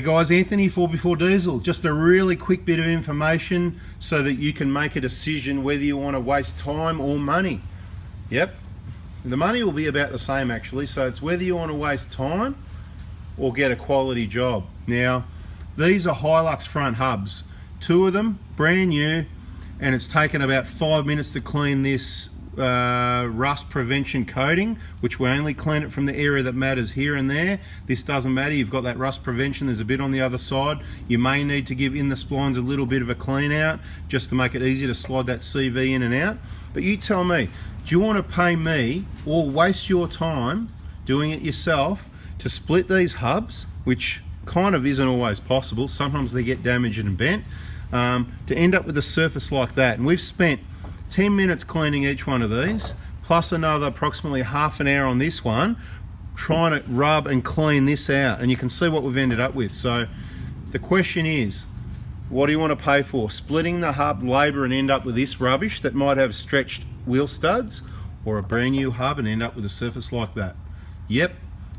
Hey guys, Anthony, 4x4 Diesel. Just a really quick bit of information so that you can make a decision whether you want to waste time or money. Yep, the money will be about the same actually, so it's whether you want to waste time or get a quality job. Now, these are Hilux front hubs, 2 of them, brand new, and it's taken about 5 minutes to clean this rust prevention coating, which we only clean it from the area that matters here and there. This doesn't matter, you've got that rust prevention, there's a bit on the other side. You may need to give in the splines a little bit of a clean out just to make it easier to slide that CV in and out. But you tell me, do you want to pay me or waste your time doing it yourself to split these hubs, which kind of isn't always possible, sometimes they get damaged and bent, to end up with a surface like that? And we've spent 10 minutes cleaning each one of these, plus another approximately half an hour on this one, trying to rub and clean this out, and you can see what we've ended up with. So the question is, what do you want to pay for? Splitting the hub labour and end up with this rubbish that might have stretched wheel studs, or a brand new hub and end up with a surface like that? Yep,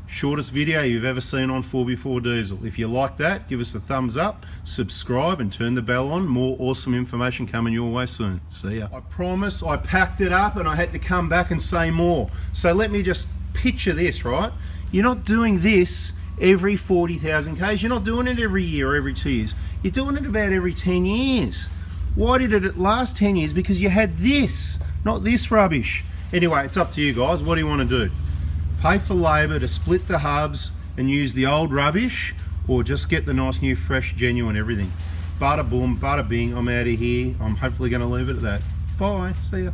shortest video you've ever seen on 4x4 Diesel. If you like that, give us a thumbs up, subscribe and turn the bell on. More awesome information coming your way soon. See ya. I promise I packed it up and I had to come back and say more. So let me just picture this, right? You're not doing this every 40,000 Ks. You're not doing it every year or every 2 years. You're doing it about every 10 years. Why did it last 10 years? Because you had this, not this rubbish. Anyway, it's up to you guys. What do you want to do? Pay for labour to split the hubs and use the old rubbish, or just get the nice new fresh genuine everything? Bada boom, bada bing, I'm out of here. I'm hopefully going to leave it at that. Bye, see ya.